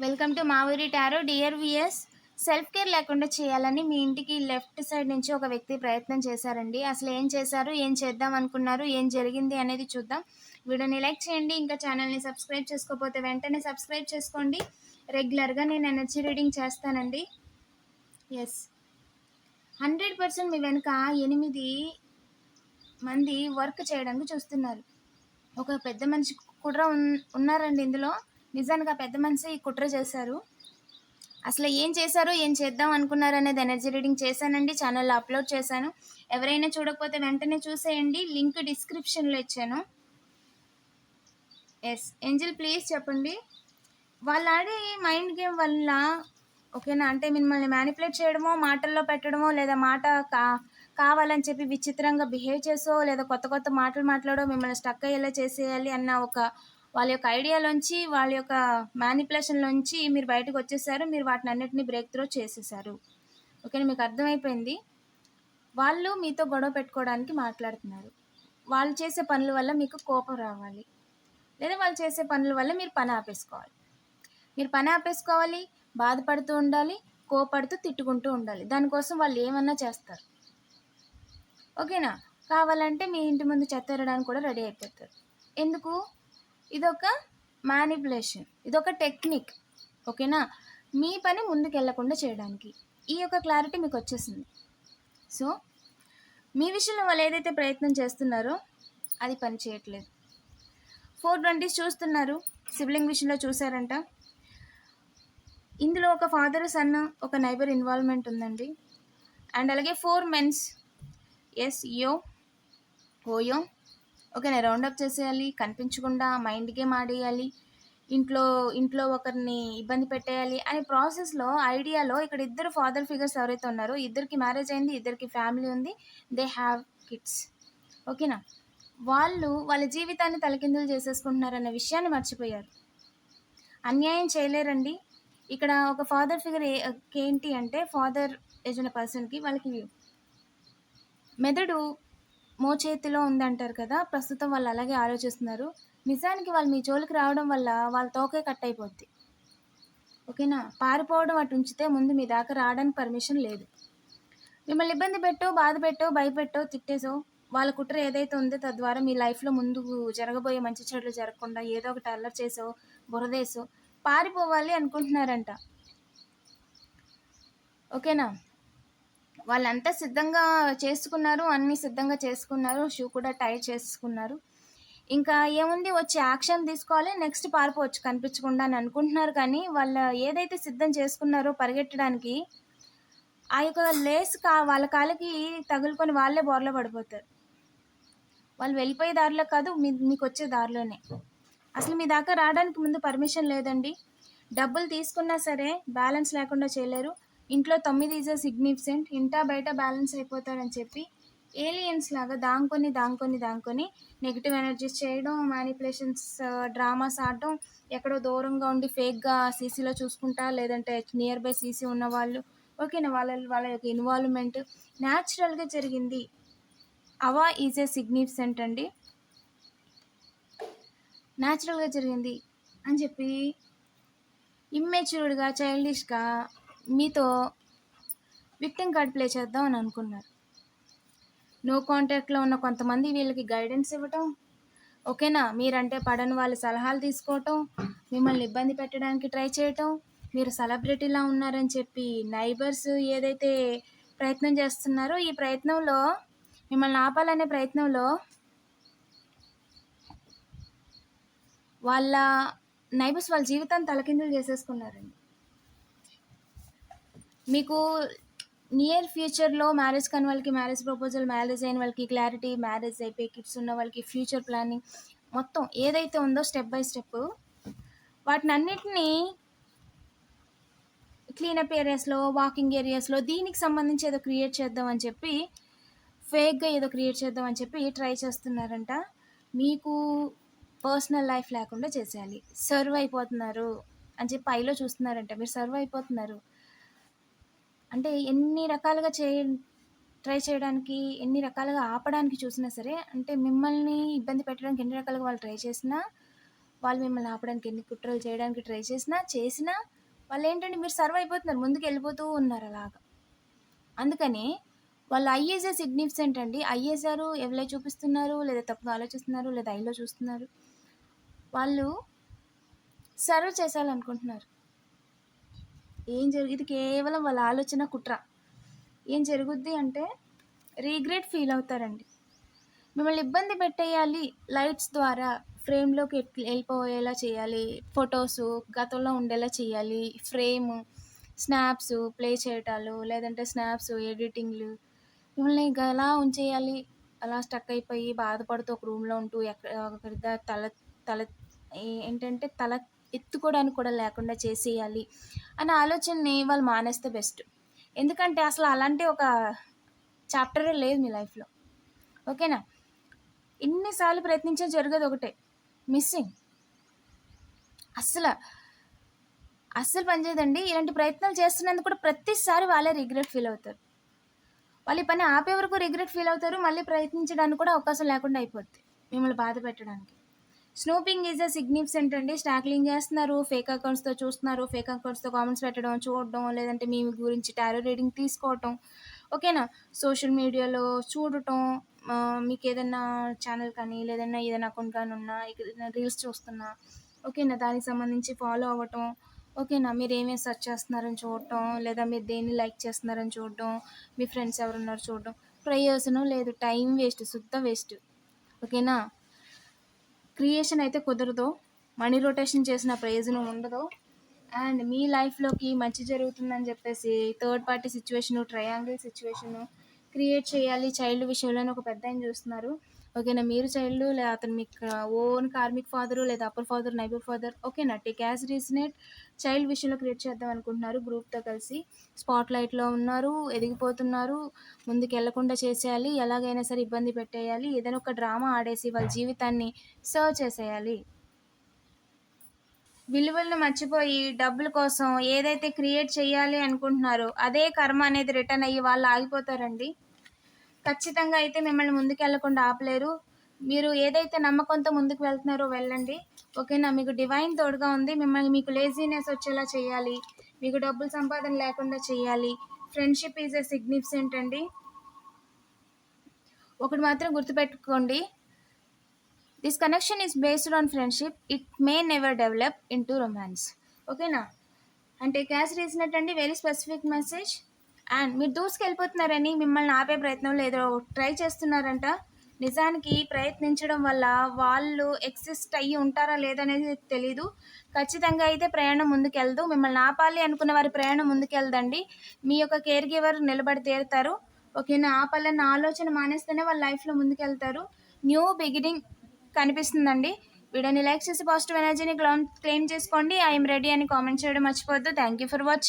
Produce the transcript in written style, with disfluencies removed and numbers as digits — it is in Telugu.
వెల్కమ్ టు మా ఊరి tarot. Dear weirs, self care లేకుండా చేయాలని మీ ఇంటికి లెఫ్ట్ సైడ్ నుంచి ఒక వ్యక్తి ప్రయత్నం చేశారండి. అసలు ఏం చేశారు, ఏం చేద్దాం అనుకున్నారు, ఏం జరిగింది అనేది చూద్దాం. వీడియోని లైక్ చేయండి. ఇంకా ఛానల్ని సబ్స్క్రైబ్ చేసుకోకపోతే వెంటనే సబ్స్క్రైబ్ చేసుకోండి. రెగ్యులర్గా నేను ఎనర్జీ రీడింగ్ చేస్తానండి. ఎస్, 100% మీ వెనుక 8 మంది వర్క్ చేయడానికి చూస్తున్నారు. ఒక పెద్ద మనిషి కుట్ర ఉన్నారండి ఇందులో. నిజానికి ఆ పెద్ద మనిషి కుట్ర చేశారు. అసలు ఏం చేశారో, ఏం చేద్దాం అనుకున్నారు అనేది ఎనర్జీ రీడింగ్ చేశానండి. ఛానల్లో అప్లోడ్ చేశాను. ఎవరైనా చూడకపోతే వెంటనే చూసేయండి. లింక్ డిస్క్రిప్షన్లో ఇచ్చాను. ఎస్ ఏంజిల్, ప్లీజ్ చెప్పండి. వాళ్ళు ఆడే మైండ్ గేమ్ వల్ల, ఓకేనా, అంటే మిమ్మల్ని మ్యానిపులేట్ చేయడమో, మాటల్లో పెట్టడమో, లేదా మాట కావాలని చెప్పి విచిత్రంగా బిహేవ్ చేసో, లేదా కొత్త కొత్త మాటలు మాట్లాడో మిమ్మల్ని స్టక్ అయ్యేలా చేసేయాలి అన్న ఒక వాళ్ళ యొక్క ఐడియాలోంచి, వాళ్ళ యొక్క మ్యానిపులేషన్లోంచి మీరు బయటకు వచ్చేసారు. మీరు వాటిని అన్నిటినీ బ్రేక్ త్రూ చేసేసారు. ఓకేనా, మీకు అర్థమైపోయింది. వాళ్ళు మీతో గొడవ పెట్టుకోవడానికి మాట్లాడుతున్నారు. వాళ్ళు చేసే పనుల వల్ల మీకు కోపం రావాలి, లేదా వాళ్ళు చేసే పనుల వల్ల మీరు పని ఆపేసుకోవాలి. మీరు పని ఆపేసుకోవాలి, బాధపడుతూ ఉండాలి, కోపడుతూ తిట్టుకుంటూ ఉండాలి. దానికోసం వాళ్ళు ఏమన్నా చేస్తారు. ఓకేనా, కావాలంటే మీ ఇంటి ముందు చెత్త ఎరడానికి కూడా రెడీ అయిపోతారు. ఎందుకు? ఇదొక మ్యానిపులేషన్, ఇదొక టెక్నిక్. ఓకేనా, మీ పని ముందుకు వెళ్లకుండా చేయడానికి. ఈ యొక్క క్లారిటీ మీకు వచ్చేసింది. సో మీ విషయంలో వాళ్ళు ఏదైతే ప్రయత్నం చేస్తున్నారో అది పని చేయట్లేదు. 420 చూస్తున్నారు. సిబ్లింగ్ విషయంలో చూసారంట. ఇందులో ఒక ఫాదర్ సన్, ఒక నైబర్ ఇన్వాల్వ్మెంట్ ఉందండి. అండ్ అలాగే 4 మెన్స్. Yes, OYO. ఓకేనా, రౌండప్ చేసేయాలి, కనిపించకుండా మైండ్ గేమ్ ఆడేయాలి, ఇంట్లో ఒకరిని ఇబ్బంది పెట్టేయాలి అనే ప్రాసెస్లో, ఐడియాలో ఇక్కడ ఇద్దరు ఫాదర్ ఫిగర్స్ ఎవరైతే ఉన్నారో, ఇద్దరికి మ్యారేజ్ అయింది, ఇద్దరికి ఫ్యామిలీ ఉంది, దే హ్యావ్ కిడ్స్. ఓకేనా, వాళ్ళు వాళ్ళ జీవితాన్ని తలకిందులు చేసేసుకుంటున్నారన్న విషయాన్ని మర్చిపోయారు. అన్యాయం చేయలేరండి. ఇక్కడ ఒక ఫాదర్ ఫిగర్ ఏంటి అంటే, ఫాదర్ ఏజ్ ఉన్న పర్సన్కి వాళ్ళకి మెదడు మోచేతిలో ఉందంటారు కదా. ప్రస్తుతం వాళ్ళు అలాగే ఆలోచిస్తున్నారు. నిజానికి వాళ్ళు మీ జోలికి రావడం వల్ల వాళ్ళ తోకే కట్ అయిపోద్ది. ఓకేనా, పారిపోవడం అటు ఉంచితే ముందు మీ దాకా రావడానికి పర్మిషన్ లేదు. మిమ్మల్ని ఇబ్బంది పెట్టో, బాధ పెట్టో, భయపెట్టో, తిట్టేసో, వాళ్ళ కుట్ర ఏదైతే ఉందో తద్వారా మీ లైఫ్లో ముందుకు జరగబోయే మంచి చెడులు జరగకుండా ఏదో ఒకటి అల్లరి చేసో, బురదేసో పారిపోవాలి అనుకుంటున్నారంట. ఓకేనా, వాళ్ళంతా సిద్ధంగా చేసుకున్నారు, అన్నీ సిద్ధంగా చేసుకున్నారు, షూ కూడా టై చేసుకున్నారు. ఇంకా ఏముంది, వచ్చి యాక్షన్ తీసుకోవాలి, నెక్స్ట్ పారిపోవచ్చు కనిపించకుండా అని అనుకుంటున్నారు. కానీ వాళ్ళు ఏదైతే సిద్ధం చేసుకున్నారో పరిగెట్టడానికి, ఆ యొక్క లేస్ వాళ్ళ కాళ్ళకి తగులుకొని వాళ్ళే బోర్లో పడిపోతారు. వాళ్ళు వెళ్ళిపోయే దారిలో కాదు, మీకు వచ్చే దారిలోనే. అసలు మీ దాకా రావడానికి ముందు పర్మిషన్ లేదండి. డబ్బులు తీసుకున్నా సరే బ్యాలెన్స్ లేకుండా చేయలేరు. ఇంట్లో 9 ఈజ్ సిగ్నిఫికెంట్, ఇంటా బయట బ్యాలెన్స్ అయిపోతారని చెప్పి ఏలియన్స్ లాగా దాంకొని నెగిటివ్ ఎనర్జీస్ చేయడం, మ్యానిపులేషన్స్, డ్రామాస్ ఆడడం, ఎక్కడో దూరంగా ఉండి ఫేక్గా సీసీలో చూసుకుంటా, లేదంటే నియర్ బై సీసీ ఉన్న వాళ్ళు. ఓకేనా, వాళ్ళ యొక్క ఇన్వాల్వ్మెంట్ న్యాచురల్గా జరిగింది. అవా ఈజ్ సిగ్నిఫికెంట్ అండి, న్యాచురల్గా జరిగింది అని చెప్పి ఇమ్మెచ్యూర్డ్గా, చైల్డిష్గా మీతో విక్టిమ్ కార్డ్ ప్లే చేద్దాం అని అనుకున్నారు. నో కాంటాక్ట్లో ఉన్న కొంతమంది వీళ్ళకి గైడెన్స్ ఇవ్వటం, ఓకేనా, మీరంటే పడని వాళ్ళ సలహాలు తీసుకోవటం, మిమ్మల్ని ఇబ్బంది పెట్టడానికి ట్రై చేయటం, మీరు సెలబ్రిటీలా ఉన్నారని చెప్పి నైబర్స్ ఏదైతే ప్రయత్నం చేస్తున్నారో, ఈ ప్రయత్నంలో మిమ్మల్ని ఆపాలనే ప్రయత్నంలో వాళ్ళ నైబర్స్ వాళ్ళ జీవితాన్ని తలకిందులు చేసేసుకున్నారండి. మీకు నియర్ ఫ్యూచర్లో మ్యారేజ్ కాని వాళ్ళకి మ్యారేజ్ ప్రపోజల్, మ్యారేజ్ అయిన వాళ్ళకి క్లారిటీ, మ్యారేజ్ అయిపోయి కిడ్స్ ఉన్న వాళ్ళకి ఫ్యూచర్ ప్లానింగ్, మొత్తం ఏదైతే ఉందో స్టెప్ బై స్టెప్ వాటిని అన్నిటినీ క్లీనప్ ఏరియాస్లో, వాకింగ్ ఏరియాస్లో దీనికి సంబంధించి ఏదో క్రియేట్ చేద్దాం అని చెప్పి, ఫేక్గా ఏదో క్రియేట్ చేద్దాం అని చెప్పి ట్రై చేస్తున్నారంట. మీకు పర్సనల్ లైఫ్ లేకుండా చేసేయాలి, సర్వ్ అయిపోతున్నారు అని చెప్పి ఐలో చూస్తున్నారంట. మీరు సర్వ్ అయిపోతున్నారు అంటే ఎన్ని రకాలుగా ట్రై చేయడానికి, ఎన్ని రకాలుగా ఆపడానికి చూసినా సరే, అంటే మిమ్మల్ని ఇబ్బంది పెట్టడానికి ఎన్ని రకాలుగా వాళ్ళు ట్రై చేసినా వాళ్ళు మిమ్మల్ని ఆపడానికి ఎన్ని కుట్రలు చేయడానికి ట్రై చేసినా వాళ్ళేంటంటే మీరు సర్వ్ అయిపోతున్నారు. ముందుకెళ్ళిపోతూ ఉన్నారు అలాగా. అందుకని వాళ్ళు ఐ ఈజ్ ఎ సిగ్నిఫికెంట్ అండి. ఐయేసారు ఎవలో చూపిస్తున్నారు, లేదా తప్పుగా ఆలోచిస్తున్నారు, లేదా ఐలో చూస్తున్నారు. వాళ్ళు సర్వ్ చేసేయాలనుకుంటున్నారు. ఇది కేవలం వాళ్ళ ఆలోచన కుట్ర. ఏం జరుగుద్ది అంటే రిగ్రెట్ ఫీల్ అవుతారండి. మిమ్మల్ని ఇబ్బంది పెట్టేయాలి, లైట్స్ ద్వారా ఫ్రేమ్లోకి వెళ్ళిపోయేలా చేయాలి, ఫొటోసు గతంలో ఉండేలా చేయాలి, ఫ్రేము స్నాప్స్ ప్లే చేయటాలు, లేదంటే స్నాప్స్ ఎడిటింగ్లు, మిమ్మల్ని ఇంకా ఎలా ఉంచేయాలి, అలా స్టక్ అయిపోయి బాధపడుతూ ఒక రూమ్లో ఉంటూ ఒకరిదా తల ఏంటంటే తల ఎత్తుకోవడానికి కూడా లేకుండా చేసేయాలి అనే ఆలోచనని వాళ్ళు మానేస్తే బెస్ట్. ఎందుకంటే అసలు అలాంటి ఒక చాప్టరే లేదు మీ లైఫ్లో. ఓకేనా? ఎన్నిసార్లు ప్రయత్నించా జరిగేది ఒకటే, మిస్సింగ్. అస్సలు పనిచేయదండి. ఇలాంటి ప్రయత్నాలు చేస్తున్నందుకు కూడా ప్రతిసారి వాళ్ళే రిగ్రెట్ ఫీల్ అవుతారు. వాళ్ళు ఈ పని ఆపే వరకు రిగ్రెట్ ఫీల్ అవుతారు. మళ్ళీ ప్రయత్నించడానికి కూడా అవకాశం లేకుండా అయిపోద్ది మిమ్మల్ని బాధ పెట్టడానికి. స్నూపింగ్ ఈజ్ ఎ సిగ్నిఫికెంట్ అండి. స్టాక్లింగ్ చేస్తున్నారు, ఫేక్ అకౌంట్స్తో చూస్తున్నారు, ఫేక్ అకౌంట్స్తో కామెంట్స్ పెట్టడం, చూడడం, లేదంటే మీ గురించి టారో రీడింగ్ తీసుకోవటం. ఓకేనా? సోషల్ మీడియాలో చూడటం, మీకు ఏదైనా ఛానల్ కానీ లేదన్నా ఏదైనా అకౌంట్ కానీ ఉన్నా ఏదైనా రీల్స్ చూస్తున్నా, ఓకేనా, దానికి సంబంధించి ఫాలో అవ్వటం. ఓకేనా? మీరు ఏమేమి సెర్చ్ చేస్తున్నారని చూడటం, లేదా మీరు దేన్ని లైక్ చేస్తున్నారని చూడటం, మీ ఫ్రెండ్స్ ఎవరున్నారు చూడటం. ప్రయోజనం లేదు, టైం వేస్ట్, శుద్ధ వేస్ట్. ఓకేనా? క్రియేషన్ అయితే కుదరదు, మనీ రొటేషన్ చేసిన ప్రయోజనం ఉండదు. అండ్ మీ లైఫ్లోకి మంచి జరుగుతుందని చెప్పేసి third party situation, triangle situation create చేయాలి చైల్డ్ విషయంలోనే ఒక పెద్ద ఆయన చూస్తున్నారు. ఓకేనా? మీరు చైల్డ్, లేదా అతను మీకు ఓన్ కార్మిక్ ఫాదరు, లేదా అప్పర్ ఫాదర్, నైబర్ ఫాదర్. ఓకేనా? టేక్ యాజ్ రీజనేట్ చైల్డ్ విషయంలో క్రియేట్ చేద్దాం అనుకుంటున్నారు. గ్రూప్తో కలిసి స్పాట్ లైట్లో ఉన్నారు, ఎదిగిపోతున్నారు, ముందుకు వెళ్లకుండా చేసేయాలి, ఎలాగైనా సరే ఇబ్బంది పెట్టేయాలి, ఏదైనా ఒక డ్రామా ఆడేసి వాళ్ళ జీవితాన్ని సర్వ్ చేసేయాలి. విలువలను మర్చిపోయి డబ్బుల కోసం ఏదైతే క్రియేట్ చేయాలి అనుకుంటున్నారో అదే కర్మ అనేది రిటర్న్ అయ్యి వాళ్ళు ఆగిపోతారండి. ఖచ్చితంగా అయితే మిమ్మల్ని ముందుకెళ్లకుండా ఆపలేరు. మీరు ఏదైతే నమ్మకంతో ముందుకు వెళ్తున్నారో వెళ్ళండి. ఓకేనా? మీకు డివైన్ తోడుగా ఉంది. మీకు లేజీనెస్ వచ్చేలా చేయాలి, మీకు డబ్బులు సంపాదన లేకుండా చేయాలి. ఫ్రెండ్షిప్ ఈజ్ ఎ సిగ్నిఫికెంట్ అండి. ఒకటి మాత్రం గుర్తుపెట్టుకోండి, this connection is based on friendship, it may never develop into romance. ఓకేనా? అంటే క్యాష్ రీసినట్టండి, వెరీ స్పెసిఫిక్ మెసేజ్. అండ్ మీరు దూసుకెళ్ళిపోతున్నారని మిమ్మల్ని ఆపే ప్రయత్నంలో ఏదో ట్రై చేస్తున్నారంట. నిజానికి ప్రయత్నించడం వల్ల వాళ్ళు ఎగ్జిస్ట్ అయ్యి ఉంటారా లేదనేది తెలీదు. ఖచ్చితంగా అయితే ప్రయాణం ముందుకెళ్దు. మిమ్మల్ని ఆపాలి అనుకున్న వారి ప్రయాణం ముందుకెళ్దండి. మీ యొక్క కేర్ గివర్ నిలబడి తీరుతారు. ఓకేనా? ఆపాలన్న ఆలోచన మానేస్తేనే వాళ్ళ లైఫ్లో ముందుకెళ్తారు. న్యూ బిగినింగ్ కనిపిస్తుందండి. వీడియోని లైక్ చేసి పాజిటివ్ ఎనర్జీని క్లెయిమ్ చేసుకోండి. ఐఎమ్ రెడీ అని కామెంట్ చేయడం మర్చిపోవద్దు. Thank you for watching.